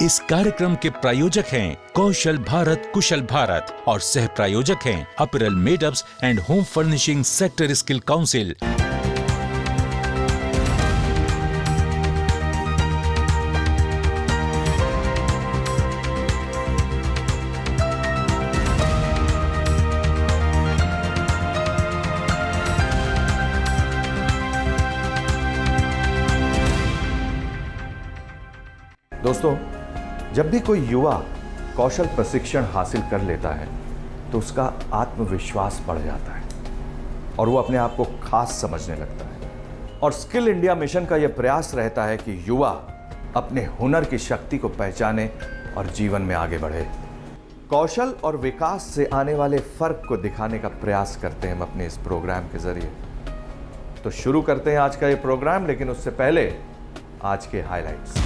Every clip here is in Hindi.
इस कार्यक्रम के प्रायोजक हैं कौशल भारत कुशल भारत और सह प्रायोजक हैं apparel made-ups and home furnishing sector skill council. दोस्तों, जब भी कोई युवा कौशल प्रशिक्षण हासिल कर लेता है तो उसका आत्मविश्वास बढ़ जाता है और वो अपने आप को खास समझने लगता है। और स्किल इंडिया मिशन का यह प्रयास रहता है कि युवा अपने हुनर की शक्ति को पहचाने और जीवन में आगे बढ़े। कौशल और विकास से आने वाले फर्क को दिखाने का प्रयास करते हैं हम अपने इस प्रोग्राम के जरिए। तो शुरू करते हैं आज का ये प्रोग्राम, लेकिन उससे पहले आज के हाइलाइट्स।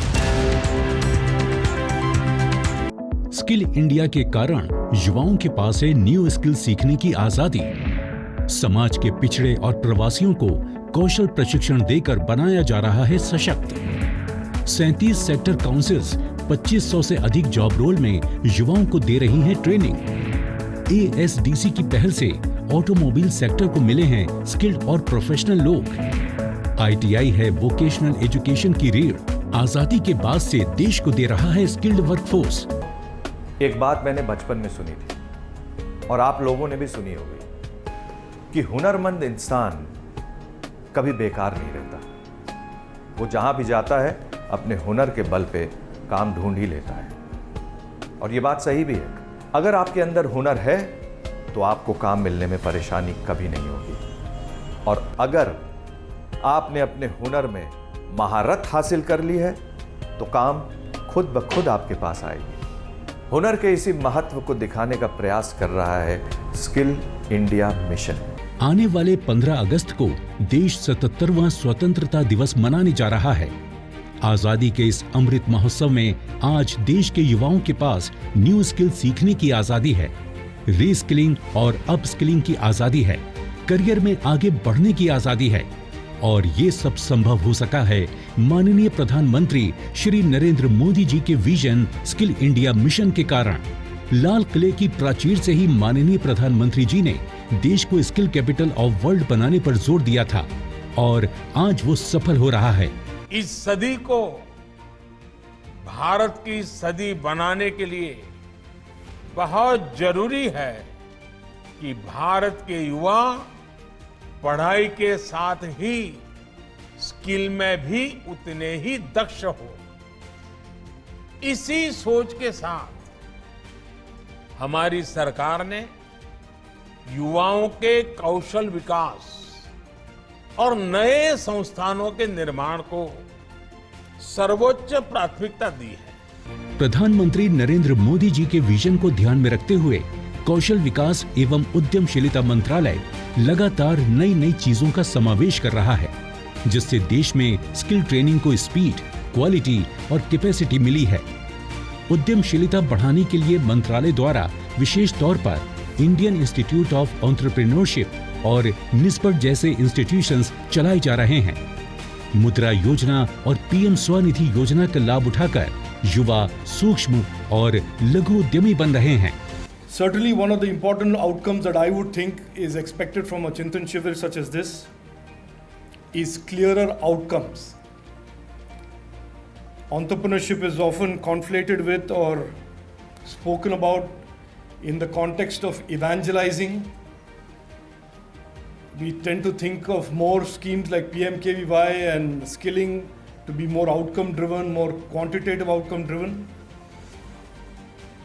स्किल इंडिया के कारण युवाओं के पास है न्यू स्किल सीखने की आजादी। समाज के पिछड़े और प्रवासियों को कौशल प्रशिक्षण देकर बनाया जा रहा है सशक्त। 37 सेक्टर काउंसिल्स 2500 से अधिक जॉब रोल में युवाओं को दे रही हैं ट्रेनिंग। ASDC की पहल से ऑटोमोबाइल सेक्टर को मिले हैं स्किल्ड और प्रोफेशनल लोग। ITI है वोकेशनल एजुकेशन की रीढ़। आजादी के बाद से देश को दे रहा है स्किल्ड वर्कफोर्स। एक बात मैंने बचपन में सुनी थी और आप लोगों ने भी सुनी होगी कि हुनरमंद इंसान कभी बेकार नहीं रहता। वो जहां भी जाता है अपने हुनर के बल पे काम ढूंढ ही लेता है। और ये बात सही भी है। अगर आपके अंदर हुनर है तो आपको काम मिलने में परेशानी कभी नहीं होगी। और अगर आपने अपने हुनर में महारत हासिल कर ली है तो काम खुद ब खुद आपके पास आएगी। हुनर के इसी महत्व को दिखाने का प्रयास कर रहा है स्किल इंडिया मिशन। आने वाले 15 अगस्त को देश 77वां स्वतंत्रता दिवस मनाने जा रहा है। आजादी के इस अमृत महोत्सव में आज देश के युवाओं के पास न्यू स्किल सीखने की आजादी है, रीस्किलिंग और अपस्किलिंग की आजादी है, करियर में आगे बढ़ने की आजादी है। और ये सब संभव हो सका है माननीय प्रधानमंत्री श्री नरेंद्र मोदी जी के विजन स्किल इंडिया मिशन के कारण। लाल किले की प्राचीर से ही माननीय प्रधानमंत्री जी ने देश को स्किल कैपिटल ऑफ वर्ल्ड बनाने पर जोर दिया था और आज वो सफल हो रहा है। इस सदी को भारत की सदी बनाने के लिए बहुत जरूरी है कि भारत के युवा पढ़ाई के साथ ही स्किल में भी उतने ही दक्ष हो। इसी सोच के साथ हमारी सरकार ने युवाओं के कौशल विकास और नए संस्थानों के निर्माण को सर्वोच्च प्राथमिकता दी है। प्रधानमंत्री नरेंद्र मोदी जी के विजन को ध्यान में रखते हुए कौशल विकास एवं उद्यमशीलता मंत्रालय लगातार नई नई चीजों का समावेश कर रहा है, जिससे देश में स्किल ट्रेनिंग को स्पीड, क्वालिटी और कैपेसिटी मिली है। उद्यमशीलता बढ़ाने के लिए मंत्रालय द्वारा विशेष तौर पर इंडियन इंस्टीट्यूट ऑफ एंटरप्रेन्योरशिप और निस्बत जैसे इंस्टीट्यूशंस चलाए जा रहे हैं। मुद्रा योजना और PM स्वनिधि योजना का लाभ उठाकर युवा सूक्ष्म और लघु उद्यमी बन रहे हैं। Certainly one of the important outcomes that I would think is expected from a Chintan Shivir such as this is clearer outcomes. Entrepreneurship is often conflated with or spoken about in the context of evangelizing. We tend to think of more schemes like PMKVY and skilling to be more outcome driven, more quantitative outcome driven.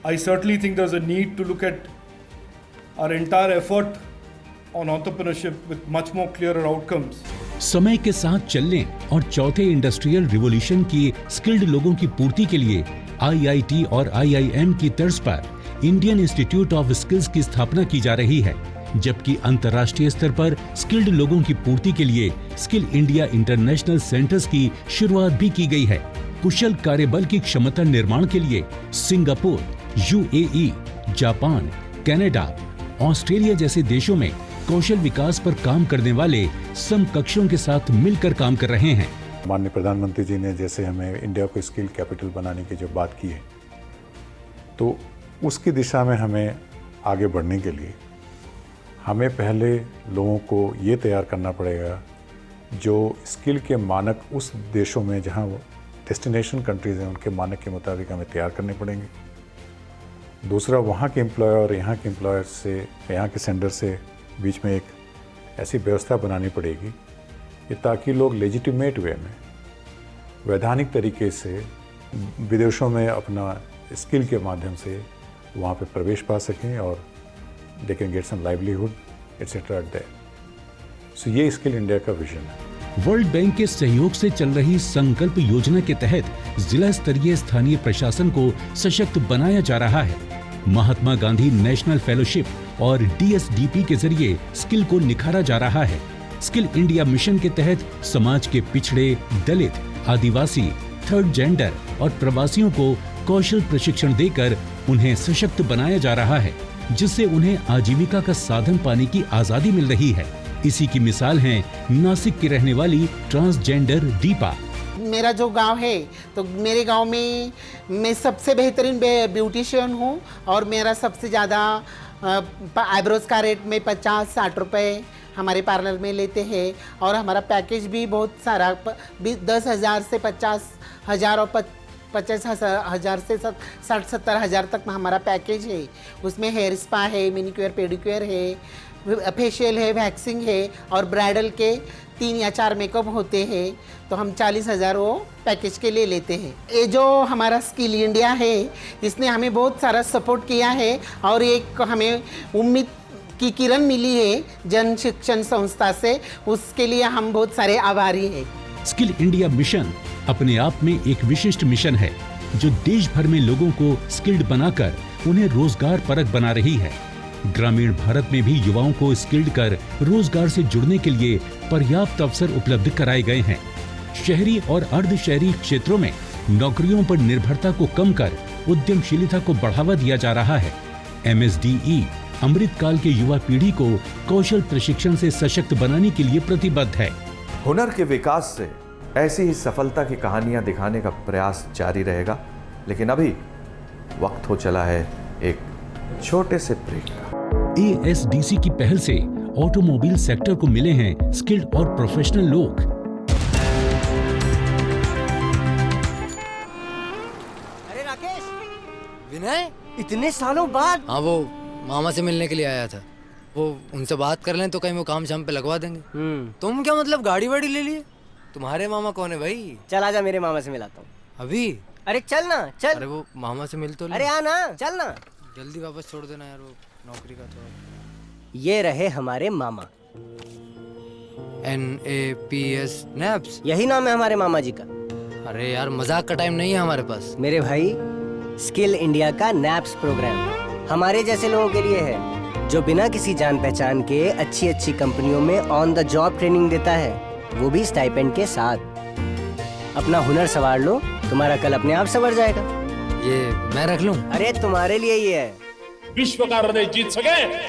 I certainly think there's a need to look at our entire effort on entrepreneurship with much more clearer outcomes. समय के साथ चलने और चौथे इंडस्ट्रियल रिवॉल्यूशन की स्किल्ड लोगों की पूर्ति के लिए IIT और IIM की तर्ज पर इंडियन इंस्टीट्यूट ऑफ स्किल्स की स्थापना की जा रही है, जबकि अंतर्राष्ट्रीय स्तर पर स्किल्ड लोगों की पूर्ति के लिए स्किल इंडिया इंटरनेशनल सेंटर्स की शुरुआत भी की गई है। कुशल कार्यबल की क्षमता निर्माण के लिए Singapore, UAE, Japan, Canada, Australia जैसे देशों में कौशल विकास पर काम करने वाले समकक्षों के साथ मिलकर काम कर रहे हैं माननीय प्रधानमंत्री जी ने जैसे हमें इंडिया को स्किल कैपिटल बनाने की जो बात की है, तो उसकी दिशा में हमें आगे बढ़ने के लिए हमें पहले लोगों को ये तैयार करना पड़ेगा जो स्किल के मानक उस देशों में जहाँ वो डेस्टिनेशन कंट्रीज़ हैं उनके मानक के मुताबिक हमें तैयार करने पड़ेंगे। दूसरा, वहाँ के एम्प्लॉयर और यहाँ के एम्प्लॉयर से, यहाँ के सेंडर से बीच में एक ऐसी व्यवस्था बनानी पड़ेगी कि ताकि लोग लेजिटिमेट वे में, वैधानिक तरीके से विदेशों में अपना स्किल के माध्यम से वहाँ पे प्रवेश पा सकें और they can get some livelihood etcetera at that. So ये स्किल इंडिया का विजन है। वर्ल्ड बैंक के सहयोग से चल रही संकल्प योजना के तहत जिला स्तरीय स्थानीय प्रशासन को सशक्त बनाया जा रहा है। महात्मा गांधी नेशनल फेलोशिप और DSDP के जरिए स्किल को निखारा जा रहा है। स्किल इंडिया मिशन के तहत समाज के पिछड़े, दलित, आदिवासी, थर्ड जेंडर और प्रवासियों को कौशल प्रशिक्षण देकर उन्हें सशक्त बनाया जा रहा है, जिससे उन्हें आजीविका का साधन पाने की आजादी मिल रही है। इसी की मिसाल है नासिक की रहने वाली ट्रांसजेंडर दीपा। मेरा जो गांव है, तो मेरे गांव में मैं सबसे बेहतरीन ब्यूटिशियन हूं और मेरा सबसे ज़्यादा आईब्रोज का रेट में 50-60 रुपए हमारे पार्लर में लेते हैं और हमारा पैकेज भी बहुत सारा 10,000 से 50,000 और 50,000 से 60-70,000 तक हमारा पैकेज है। उसमें हेयर स्पा है, मैनिक्योर पेडिक्योर है, फेशियल है, वैक्सिंग है और ब्राइडल के 3 या 4 मेकअप होते हैं। तो हम 40,000 वो पैकेज के लिए लेते हैं। ये जो हमारा स्किल इंडिया है, इसने हमें बहुत सारा सपोर्ट किया है और एक हमें उम्मीद की किरण मिली है जन शिक्षण संस्था से, उसके लिए हम बहुत सारे आभारी हैं। स्किल इंडिया मिशन अपने आप में एक विशिष्ट मिशन है जो देश भर में लोगों को स्किल्ड बनाकर उन्हें रोजगार परक बना रही है। ग्रामीण भारत में भी युवाओं को स्किल्ड कर रोजगार से जुड़ने के लिए पर्याप्त अवसर उपलब्ध कराए गए हैं। शहरी और अर्ध शहरी क्षेत्रों में नौकरियों पर निर्भरता को कम कर उद्यमशीलता को बढ़ावा दिया जा रहा है। MSDE अमृतकाल के युवा पीढ़ी को कौशल प्रशिक्षण से सशक्त बनाने के लिए प्रतिबद्ध है। हुनर के विकास से ऐसी ही सफलता की कहानियां दिखाने का प्रयास जारी रहेगा, लेकिन अभी वक्त हो चला है एक छोटे से ब्रेक का। ASDC की पहल से ऑटोमोबाइल सेक्टर को मिले हैं स्किल्ड और प्रोफेशनल लोग। अरे राकेश, विनय, इतने सालों बाद। हाँ, वो मामा से मिलने के लिए आया था। वो उनसे बात कर लें तो कहीं वो काम शाम पे लगवा देंगे। तुम क्या मतलब गाड़ी वाड़ी ले लिए? तुम्हारे मामा कौन है भाई? चल आजा, मेरे मामा से मिलाता हूँ। अभी? अरे चल ना, चल। अरे वो मामा से मिल तो ले। अरे आ ना, चल ना। जल्दी वापस छोड़ देना यार, वो नौकरी का थोड़ा। ये रहे हमारे मामा। NAPS नैप्स, यही नाम है हमारे मामा जी का। अरे यार मजाक का टाइम नहीं है हमारे पास। मेरे भाई, स्किल इंडिया का नैप्स प्रोग्राम हमारे जैसे लोगों के लिए है जो बिना किसी जान पहचान के अच्छी अच्छी कंपनियों में ऑन द जॉब ट्रेनिंग देता है, वो भी स्टाइपेंड के साथ। अपना हुनर संवार लो, तुम्हारा कल अपने आप संवर जाएगा। ये मैं रख लूं? अरे तुम्हारे लिए ही है। विश्व का हृदय जीत सके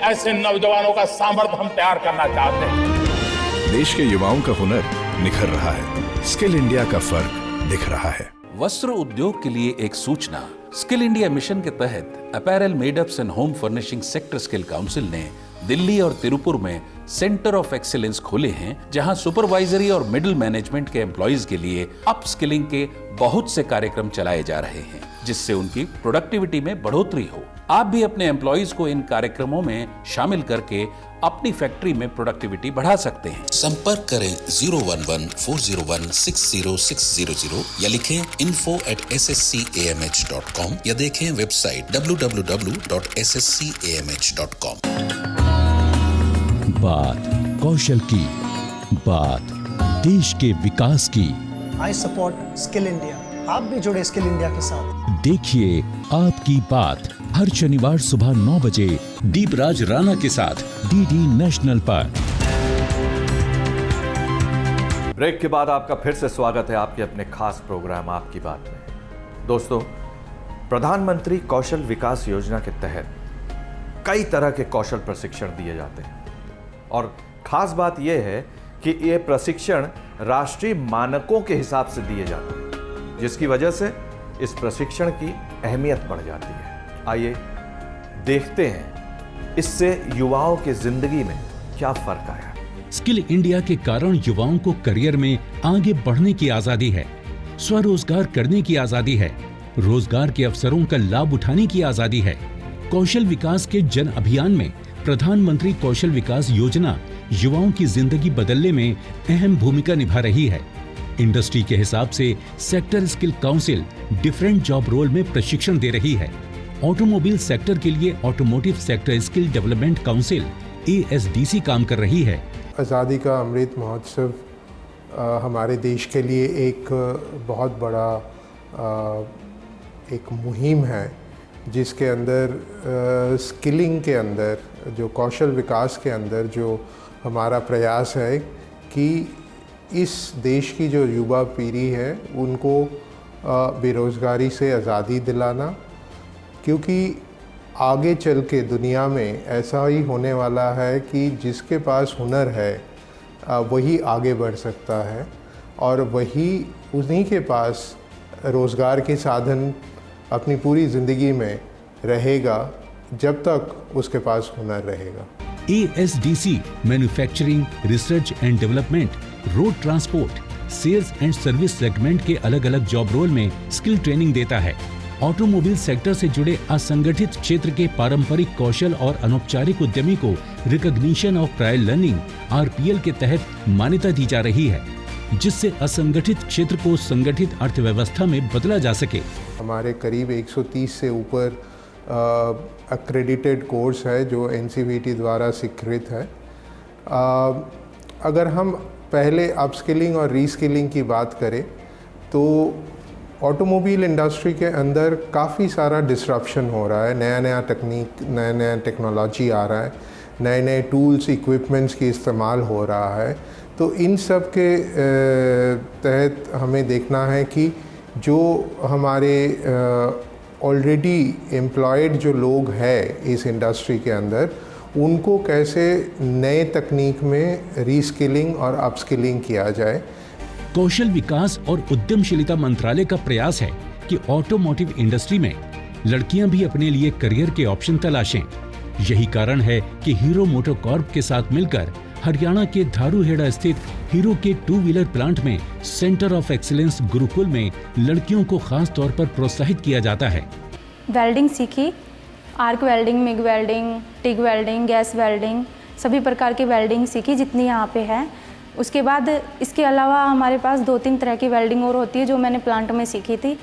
ऐसे नौजवानों का सामर्थ्य हम तैयार करना चाहते हैं। देश के युवाओं का हुनर निखर रहा है, स्किल इंडिया का फर्क दिख रहा है। वस्त्र उद्योग के लिए एक सूचना। स्किल इंडिया मिशन के तहत apparel, made-ups and home furnishing sector skill council ने दिल्ली और तिरुपुर में सेंटर ऑफ एक्सीलेंस खोले हैं, जहां सुपरवाइजरी और मिडिल मैनेजमेंट के एम्प्लॉइज के लिए अप स्किलिंग के बहुत से कार्यक्रम चलाए जा रहे हैं, जिससे उनकी प्रोडक्टिविटी में बढ़ोतरी हो। आप भी अपने एम्प्लॉइज को इन कार्यक्रमों में शामिल करके अपनी फैक्ट्री में प्रोडक्टिविटी बढ़ा सकते हैं। संपर्क करें 011-401-60600 या लिखें info@sscamh.com या देखें वेबसाइट www.sscamh.com। बात कौशल की, बात देश के विकास की। I support skill India. आप भी जुड़े स्किल इंडिया के साथ। देखिए आपकी बात हर शनिवार सुबह 9 बजे दीपराज राणा के साथ DD नेशनल पर। ब्रेक के बाद आपका फिर से स्वागत है आपके अपने खास प्रोग्राम आपकी बात में। दोस्तों, प्रधानमंत्री कौशल विकास योजना के तहत कई तरह के कौशल प्रशिक्षण दिए जाते हैं और खास बात यह है कि ये प्रशिक्षण राष्ट्रीय मानकों के हिसाब से दिए जाते हैं, जिसकी वजह से इस प्रशिक्षण की अहमियत बढ़ जाती है। आइए देखते हैं इससे युवाओं की जिंदगी में क्या फर्क आया। स्किल इंडिया के कारण युवाओं को करियर में आगे बढ़ने की आजादी है, स्वरोजगार करने की आजादी है, रोजगार के अवसरों का लाभ उठाने की आजादी है। कौशल विकास के जन अभियान में प्रधानमंत्री कौशल विकास योजना युवाओं की जिंदगी बदलने में अहम भूमिका निभा रही है। इंडस्ट्री के हिसाब से sector skill council different job role में प्रशिक्षण दे रही है। ऑटोमोबाइल सेक्टर के लिए automotive sector skill development council ASDC काम कर रही है। आज़ादी का अमृत महोत्सव हमारे देश के लिए एक बहुत बड़ा एक मुहिम है, जिसके अंदर स्किलिंग के अंदर, जो कौशल विकास के अंदर जो हमारा प्रयास है कि इस देश की जो युवा पीढ़ी है उनको बेरोज़गारी से आज़ादी दिलाना, क्योंकि आगे चल के दुनिया में ऐसा ही होने वाला है कि जिसके पास हुनर है वही आगे बढ़ सकता है और वही उन्हीं के पास रोज़गार के साधन अपनी पूरी ज़िंदगी में रहेगा जब तक उसके पास हुनर रहेगा। ASDC manufacturing, research and development, road transport, sales and service segment के अलग अलग जॉब रोल में स्किल ट्रेनिंग देता है। ऑटोमोबाइल सेक्टर से जुड़े असंगठित क्षेत्र के पारंपरिक कौशल और अनौपचारिक उद्यमी को recognition of prior learning RPL के तहत मान्यता दी जा रही है, जिससे असंगठित क्षेत्र को संगठित अर्थव्यवस्था में बदला जा सके। हमारे करीब 130 से ऊपर एक्रेडिटेड कोर्स है जो NCVT द्वारा स्वीकृत है। अगर हम पहले अपस्किलिंग और रीस्किलिंग की बात करें तो ऑटोमोबाइल इंडस्ट्री के अंदर काफ़ी सारा डिसरप्शन हो रहा है, नया नया टेक्निक, नया नया टेक्नोलॉजी आ रहा है, नए नए टूल्स इक्विपमेंट्स की इस्तेमाल हो रहा है। तो इन सब के तहत हमें देखना है कि जो हमारे ऑलरेडी एम्प्लॉयड जो लोग हैं इस इंडस्ट्री के अंदर, उनको कैसे नए तकनीक में रीस्किलिंग और अपस्किलिंग किया जाए। कौशल विकास और उद्यमशीलता मंत्रालय का प्रयास है कि ऑटोमोटिव इंडस्ट्री में लड़कियां भी अपने लिए करियर के ऑप्शन तलाशें। यही कारण है कि हीरो मोटोकॉर्प के साथ मिलकर हरियाणा के धारूहेड़ा स्थित हीरो के 2 व्हीलर प्लांट में सेंटर ऑफ एक्सीलेंस गुरुकुल में लड़कियों को खास तौर पर प्रोत्साहित किया जाता है। वेल्डिंग सीखी, arc welding, MiG welding, TIG welding, gas welding, सभी प्रकार की वेल्डिंग सीखी जितनी यहाँ पे है। उसके बाद इसके अलावा हमारे पास 2-3 तरह की वेल्डिंग और होती है जो मैंने प्लांट में सीखी थी,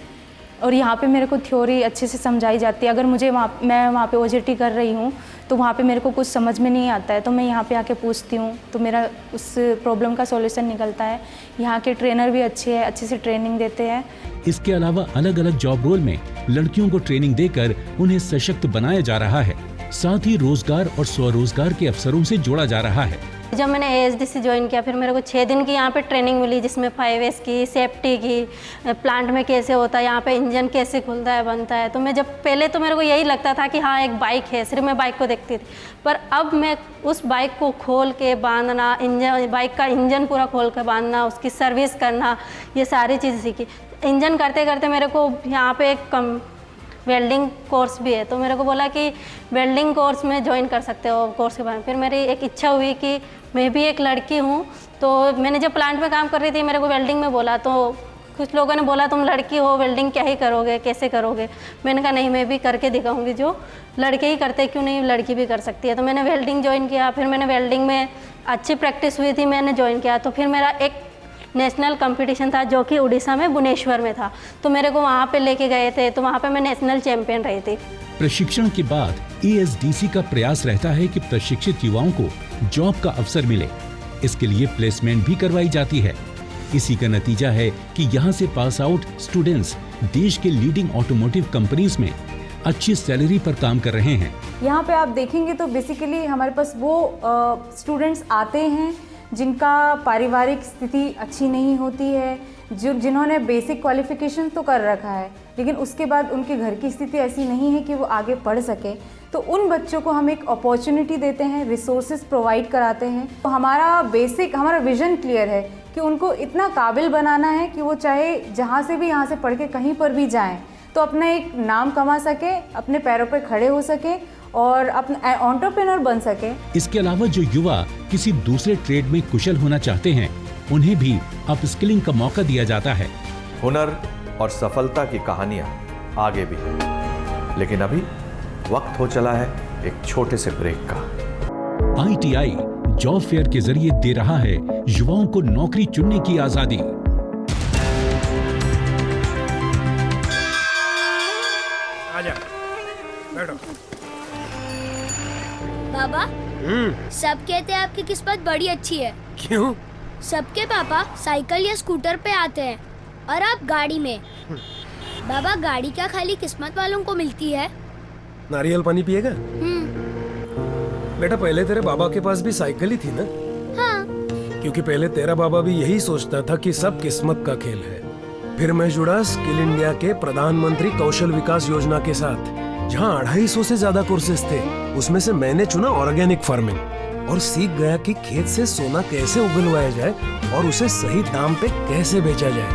और यहाँ पे मेरे को थ्योरी अच्छे से समझाई जाती है। अगर मुझे मैं वहाँ पे OJT कर रही हूँ तो वहाँ पे मेरे को कुछ समझ में नहीं आता है तो मैं यहाँ पे आके पूछती हूँ तो मेरा उस प्रॉब्लम का सॉल्यूशन निकलता है। यहाँ के ट्रेनर भी अच्छे हैं, अच्छे से ट्रेनिंग देते हैं। इसके अलावा अलग अलग जॉब रोल में लड़कियों को ट्रेनिंग देकर उन्हें सशक्त बनाया जा रहा है, साथ ही रोजगार और स्वरोजगार के अवसरों से जोड़ा जा रहा है। जब मैंने ASDC ज्वाइन किया, फिर मेरे को 6 दिन की यहाँ पे ट्रेनिंग मिली, जिसमें 5S की, सेफ्टी की, प्लांट में कैसे होता है, यहाँ पे इंजन कैसे खुलता है, बनता है। तो मैं जब पहले तो मेरे को यही लगता था कि हाँ एक बाइक है, सिर्फ मैं बाइक को देखती थी, पर अब मैं उस बाइक को खोल के बांधना, इंजन, बाइक का इंजन पूरा खोल के बांधना, उसकी सर्विस करना, ये सारी चीज़ें सीखी। इंजन करते करते मेरे को यहाँ पे एक वेल्डिंग कोर्स भी है, तो मेरे को बोला कि वेल्डिंग कोर्स में ज्वाइन कर सकते हो कोर्स के बारे में। फिर मेरी एक इच्छा हुई कि मैं भी एक लड़की हूँ, तो मैंने जब प्लांट में काम कर रही थी मेरे को वेल्डिंग में बोला, तो कुछ लोगों ने बोला तुम लड़की हो, वेल्डिंग क्या ही करोगे, कैसे करोगे। मैंने कहा नहीं, मैं भी करके दिखाऊंगी, जो लड़के ही करते क्यों नहीं लड़की भी कर सकती है। तो मैंने वेल्डिंग ज्वाइन किया। फिर मैंने वेल्डिंग में अच्छी प्रैक्टिस हुई थी, मैंने ज्वाइन किया। तो फिर मेरा एक नेशनल कंपटीशन था जो कि उड़ीसा में भुवनेश्वर में था, तो मेरे को वहाँ पे लेके गए थे, तो वहाँ पे मैं नेशनल चैंपियन रही थी। प्रशिक्षण के बाद ASDC का प्रयास रहता है कि प्रशिक्षित युवाओं को जॉब का अवसर मिले। इसके लिए प्लेसमेंट भी करवाई जाती है। इसी का नतीजा है कि यहाँ से पास आउट स्टूडेंट्स देश के लीडिंग ऑटोमोटिव कंपनीज में अच्छी सैलरी पर काम कर रहे हैं। यहाँ पे आप देखेंगे तो बेसिकली हमारे पास वो स्टूडेंट्स आते हैं जिनका पारिवारिक स्थिति अच्छी नहीं होती है, जिन्होंने बेसिक क्वालिफिकेशन तो कर रखा है लेकिन उसके बाद उनके घर की स्थिति ऐसी नहीं है कि वो आगे पढ़ सके। तो उन बच्चों को हम एक अपॉर्चुनिटी देते हैं, रिसोर्सेज प्रोवाइड कराते हैं। तो हमारा विजन क्लियर है कि उनको इतना काबिल बनाना है कि वो चाहे जहाँ से भी यहाँ से पढ़ के कहीं पर भी जाएं तो अपना एक नाम कमा सके, अपने पैरों पर खड़े हो सके और अपना एंटरप्रेन्योर बन सके। इसके अलावा जो युवा किसी दूसरे ट्रेड में कुशल होना चाहते हैं उन्हें भी अपस्किलिंग का मौका दिया जाता है। हुनर और सफलता की कहानियां आगे भी है, लेकिन अभी वक्त हो चला है एक छोटे से ब्रेक का। ITI जॉब फेयर के जरिए दे रहा है युवाओं को नौकरी चुनने की आजादी। आजा, बैठो। बाबा, सब कहते हैं आपकी किस्मत बड़ी अच्छी है। क्यों? सबके पापा साइकिल या स्कूटर पे आते हैं और आप गाड़ी में। बाबा, गाड़ी क्या खाली किस्मत वालों को मिलती है? नारियल पानी पिएगा? बेटा, पहले तेरे बाबा के पास भी साइकिल ही थी ना? हाँ। क्योंकि पहले तेरा बाबा भी यही सोचता था कि सब किस्मत का खेल है। फिर मैं जुड़ा स्किल इंडिया के प्रधानमंत्री कौशल विकास योजना के साथ, जहाँ 250 से ज्यादा कोर्सेज थे। उसमें से मैंने चुना ऑर्गेनिक फार्मिंग और सीख गया कि खेत से सोना कैसे उगलवाया जाए और उसे सही दाम पे कैसे बेचा जाए।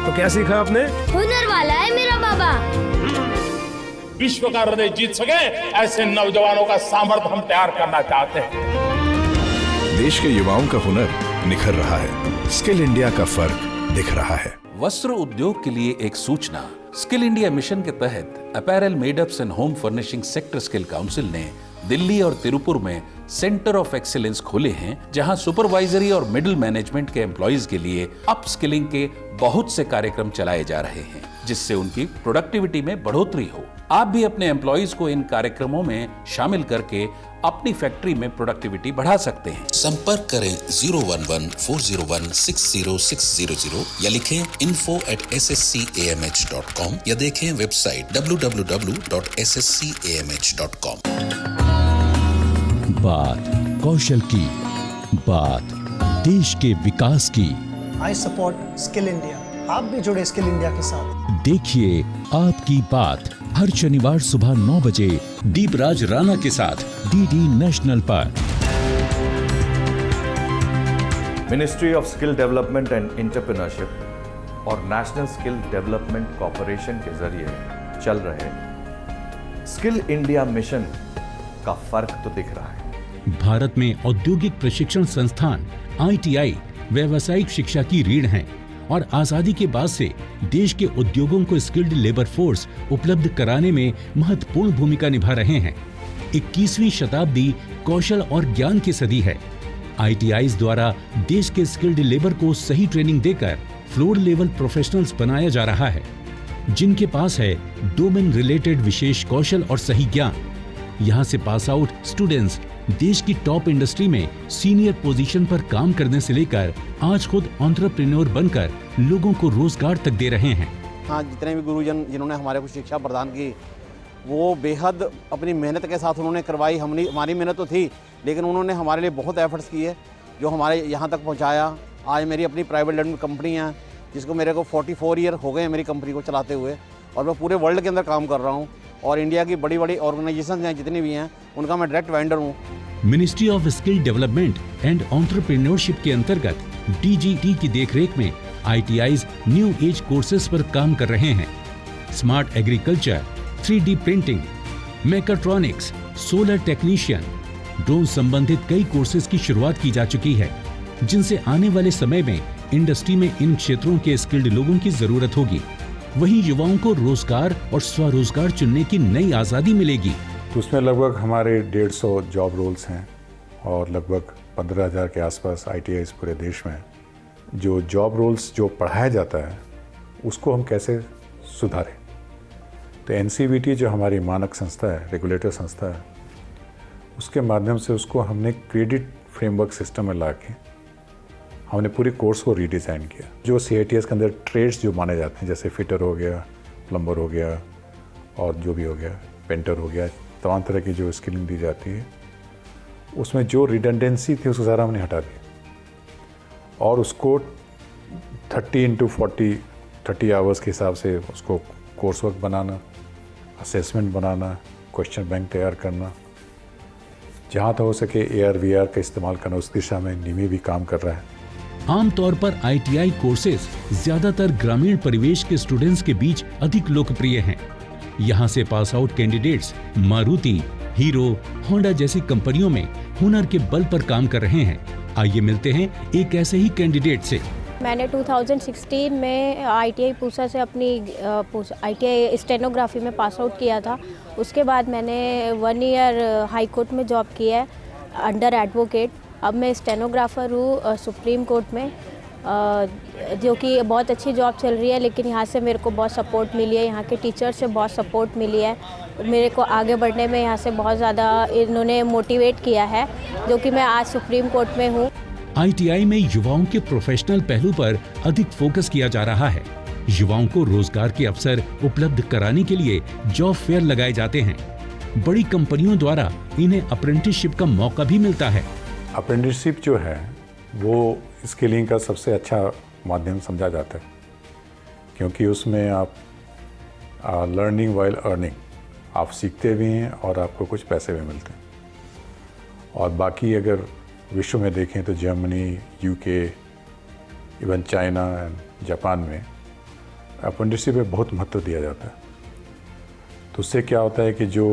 तो क्या सीखा आपने? हुनर वाला है मेरा बाबा। विश्व का हृदय जीत सके ऐसे नौजवानों का सामर्थ्य हम तैयार करना चाहते हैं। देश के युवाओं का हुनर निखर रहा है। स्किल इंडिया का फर्क दिख रहा है। वस्त्र उद्योग के लिए एक सूचना। स्किल इंडिया मिशन के तहत apparel made-ups and home furnishing sector skill council ने दिल्ली और तिरुपुर में सेंटर ऑफ एक्सीलेंस खोले हैं, जहां सुपरवाइजरी और मिडिल मैनेजमेंट के एम्प्लॉइज के लिए अप स्किलिंग के बहुत से कार्यक्रम चलाए जा रहे हैं, जिससे उनकी प्रोडक्टिविटी में बढ़ोतरी हो। आप भी अपने एम्प्लॉइज को इन कार्यक्रमों में शामिल करके अपनी फैक्ट्री में प्रोडक्टिविटी बढ़ा सकते हैं। संपर्क करें 011-401-60600 या लिखें info@sscamh.com या देखें वेबसाइट www.sscamh.com। बात कौशल की, बात देश के विकास की। I support skill India. आप भी जुड़े स्किल इंडिया के साथ। देखिए आपकी बात हर शनिवार सुबह 9 बजे दीपराज राणा के साथ DD नेशनल पर। Ministry of skill development and entrepreneurship और नेशनल स्किल डेवलपमेंट कॉर्पोरेशन के जरिए चल रहे स्किल इंडिया मिशन का फर्क तो दिख रहा है। भारत में औद्योगिक प्रशिक्षण संस्थान ITI व्यावसायिक शिक्षा की रीढ़ हैं और आजादी के बाद से देश के उद्योगों को स्किल्ड लेबर फोर्स उपलब्ध कराने में महत्वपूर्ण भूमिका निभा रहे हैं। 21वीं शताब्दी कौशल और ज्ञान की सदी है। ITIs द्वारा देश के स्किल्ड लेबर को सही ट्रेनिंग देकर फ्लोर लेवल प्रोफेशनल्स बनाया जा रहा है, जिनके पास है डोमेन रिलेटेड विशेष कौशल और सही ज्ञान। यहाँ से पास आउट स्टूडेंट्स देश की टॉप इंडस्ट्री में सीनियर पोजीशन पर काम करने से लेकर आज खुद एंटरप्रेन्योर बनकर लोगों को रोजगार तक दे रहे हैं। हाँ, जितने भी गुरुजन जिन्होंने हमारे को शिक्षा प्रदान की, वो बेहद अपनी मेहनत के साथ उन्होंने करवाई। हमारी मेहनत तो थी, लेकिन उन्होंने हमारे लिए बहुत एफर्ट्स किए जो हमारे यहाँ तक पहुँचाया। आज मेरी अपनी प्राइवेट लिमिटेड कंपनी है, जिसको मेरे को 44 ईयर हो गए मेरी कंपनी को चलाते हुए, और मैं पूरे वर्ल्ड के अंदर काम कर रहा हूँ। और इंडिया की बड़ी बड़ी ऑर्गेनाइजेशन हैं जितनी भी हैं, उनका मैं डायरेक्ट वेंडर हूँ। Ministry of skill development and entrepreneurship के अंतर्गत DGT की देखरेख में ITIs न्यू एज कोर्सेज पर काम कर रहे हैं। Smart agriculture, 3D printing, mechatronics, solar technician, drone संबंधित कई कोर्सेज की शुरुआत की जा चुकी है, जिनसे आने वाले समय में इंडस्ट्री में इन क्षेत्रों के स्किल्ड लोगों की जरूरत होगी। वहीं युवाओं को रोजगार और स्वरोजगार चुनने की नई आजादी मिलेगी। तो उसमें लगभग हमारे 150 जॉब रोल्स हैं और लगभग 15,000 के आसपास ITIs पूरे देश में। जो जॉब रोल्स जो पढ़ाया जाता है उसको हम कैसे सुधारें, तो NCVT जो हमारी मानक संस्था है, रेगुलेटर संस्था है, उसके माध्यम से उसको हमने क्रेडिट फ्रेमवर्क सिस्टम में ला के हमने पूरे कोर्स को रीडिज़ाइन किया। जो CITS के अंदर ट्रेड्स जो माने जाते हैं, जैसे फिटर हो गया, प्लम्बर हो गया और जो भी हो गया, पेंटर हो गया, तमाम तरह की जो स्किलिंग दी जाती है, उसमें जो रिडंडेंसी थी उसको सारा हमने हटा दिया और उसको 30 आवर्स के हिसाब से उसको कोर्स वर्क बनाना, असेसमेंट बनाना, क्वेश्चन बैंक तैयार करना, जहाँ तक हो सके AR/VR का इस्तेमाल करना, उस दिशा में निमी भी काम कर रहा है। आमतौर पर ITI कोर्सेज ज्यादातर ग्रामीण परिवेश के स्टूडेंट्स के बीच अधिक लोकप्रिय हैं। यहाँ से pass out candidates Maruti, hero, Honda जैसी कंपनियों में हुनर के बल पर काम कर रहे हैं। आइए मिलते हैं एक ऐसे ही कैंडिडेट से। मैंने 2016 में ITI पूसा से अपनी ITI स्टेनोग्राफी में पास आउट किया था। उसके बाद मैंने 1 ईयर हाई कोर्ट में जॉब किया है अंडर एडवोकेट। अब मैं स्टेनोग्राफर हूँ सुप्रीम कोर्ट में, जो कि बहुत अच्छी जॉब चल रही है। लेकिन यहाँ से मेरे को बहुत सपोर्ट मिली है, यहाँ के टीचर से बहुत सपोर्ट मिली है। मेरे को आगे बढ़ने में यहाँ से बहुत ज़्यादा इन्होंने मोटिवेट किया है, जो कि मैं आज सुप्रीम कोर्ट में हूँ। ITI में युवाओं के प्रोफेशनल पहलू पर अधिक फोकस किया जा रहा है। युवाओं को रोजगार के अवसर उपलब्ध कराने के लिए जॉब फेयर लगाए जाते हैं। बड़ी कंपनियों द्वारा इन्हें अप्रेंटिसशिप का मौका भी मिलता है। अप्रेंटिसशिप जो है वो स्किलिंग का सबसे अच्छा माध्यम समझा जाता है, क्योंकि उसमें आप लर्निंग वाइल अर्निंग, आप सीखते भी हैं और आपको कुछ पैसे भी मिलते हैं। और बाकी अगर विश्व में देखें तो Germany, UK, even China and Japan में अप्रेंटिसशिप पे बहुत महत्व दिया जाता है। तो उससे क्या होता है कि जो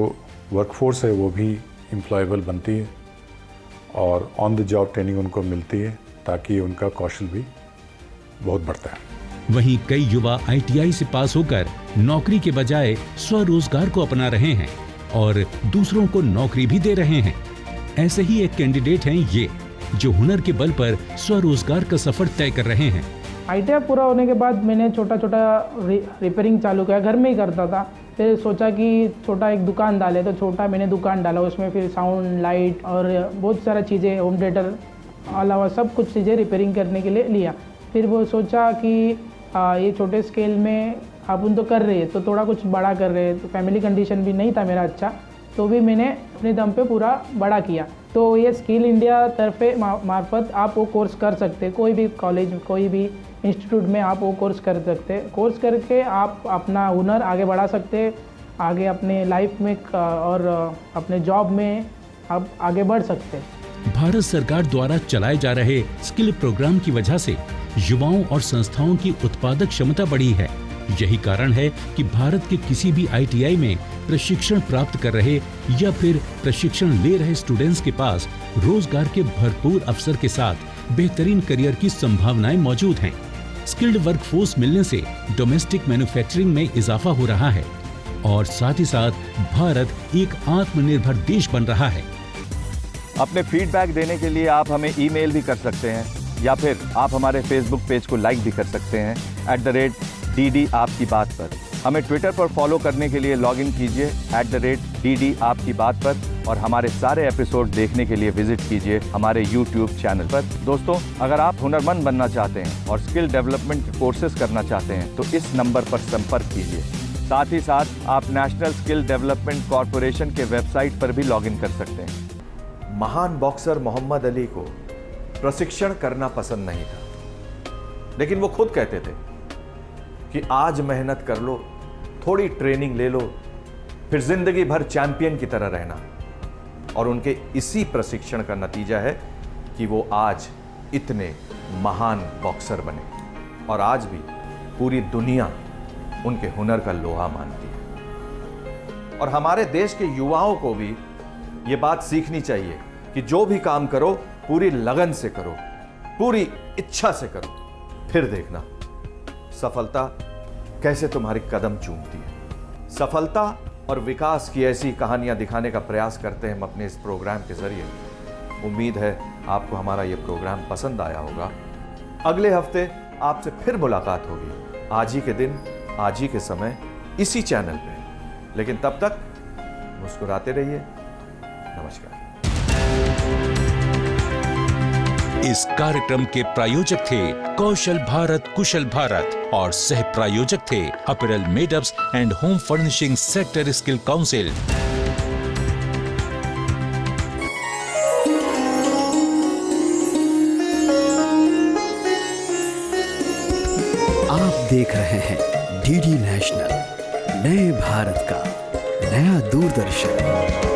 वर्कफोर्स है वो भी एम्प्लॉयबल बनती है और ऑन द जॉब ट्रेनिंग उनको मिलती है, ताकि उनका कौशल भी बहुत बढ़ता है। वहीं कई युवा ITI से पास होकर नौकरी के बजाय स्वरोजगार को अपना रहे हैं और दूसरों को नौकरी भी दे रहे हैं। ऐसे ही एक कैंडिडेट हैं ये, जो हुनर के बल पर स्वरोजगार का सफर तय कर रहे हैं। ITI पूरा होने के बाद मैंने छोटा छोटा रिपेयरिंग चालू किया, घर में ही करता था। फिर सोचा कि छोटा एक दुकान डाले, तो छोटा मैंने दुकान डाला। उसमें फिर साउंड, लाइट और बहुत सारा चीज़ें, होम थिएटर अलावा सब कुछ चीज़ें रिपेयरिंग करने के लिए लिया। फिर वो सोचा कि ये छोटे स्केल में अपन तो कर रहे हैं, तो थोड़ा कुछ बड़ा कर रहे हैं। तो फैमिली कंडीशन भी नहीं था मेरा अच्छा, तो भी मैंने अपने दम पे पूरा बड़ा किया। तो ये स्किल इंडिया तरफे मार्फत आप वो कोर्स कर सकते हैं। कोई भी कॉलेज, कोई भी इंस्टीट्यूट में आप वो कोर्स कर सकते हैं। कोर्स करके आप अपना हुनर आगे बढ़ा सकते हैं, आगे अपने लाइफ में और अपने जॉब में आप आगे बढ़ सकते हैं। भारत सरकार द्वारा चलाए जा रहे स्किल प्रोग्राम की वजह से युवाओं और संस्थाओं की उत्पादक क्षमता बढ़ी है। यही कारण है कि भारत के किसी भी ITI में प्रशिक्षण प्राप्त कर रहे या फिर प्रशिक्षण ले रहे स्टूडेंट्स के पास रोजगार के भरपूर अवसर के साथ बेहतरीन करियर की संभावनाएं मौजूद हैं। स्किल्ड वर्कफोर्स मिलने से डोमेस्टिक मैन्युफैक्चरिंग में इजाफा हो रहा है और साथ ही साथ भारत एक आत्मनिर्भर देश बन रहा है। अपने फीडबैक देने के लिए आप हमें ईमेल भी कर सकते हैं, या फिर आप हमारे फेसबुक पेज को लाइक भी कर सकते हैं @DD आपकी बात पर। हमें ट्विटर पर फॉलो करने के लिए लॉगिन कीजिए @DD आपकी बात पर, और हमारे सारे एपिसोड देखने के लिए विजिट कीजिए हमारे YouTube चैनल पर। दोस्तों, अगर आप हुनरमंद बनना चाहते हैं और स्किल डेवलपमेंट के कोर्सेज करना चाहते हैं तो इस नंबर पर संपर्क कीजिए। साथ ही साथ आप नेशनल स्किल डेवलपमेंट कॉरपोरेशन के वेबसाइट पर भी लॉगिन कर सकते हैं। महान बॉक्सर मोहम्मद अली को प्रशिक्षण करना पसंद नहीं था, लेकिन वो खुद कहते थे कि आज मेहनत कर लो, थोड़ी ट्रेनिंग ले लो, फिर जिंदगी भर चैंपियन की तरह रहना। और उनके इसी प्रशिक्षण का नतीजा है कि वो आज इतने महान बॉक्सर बने और आज भी पूरी दुनिया उनके हुनर का लोहा मानती है। और हमारे देश के युवाओं को भी ये बात सीखनी चाहिए कि जो भी काम करो पूरी लगन से करो, पूरी इच्छा से करो, फिर देखना सफलता कैसे तुम्हारी कदम चूमती है। सफलता और विकास की ऐसी कहानियां दिखाने का प्रयास करते हैं हम अपने इस प्रोग्राम के जरिए। उम्मीद है आपको हमारा ये प्रोग्राम पसंद आया होगा। अगले हफ्ते आपसे फिर मुलाकात होगी, आज ही के दिन, आज ही के समय, इसी चैनल पे। लेकिन तब तक मुस्कुराते रहिए। नमस्कार। इस कार्यक्रम के प्रायोजक थे कौशल भारत कुशल भारत और सह प्रायोजक थे apparel made-ups and home furnishing sector skill council. आप देख रहे हैं DD नेशनल, नए भारत का नया दूरदर्शन।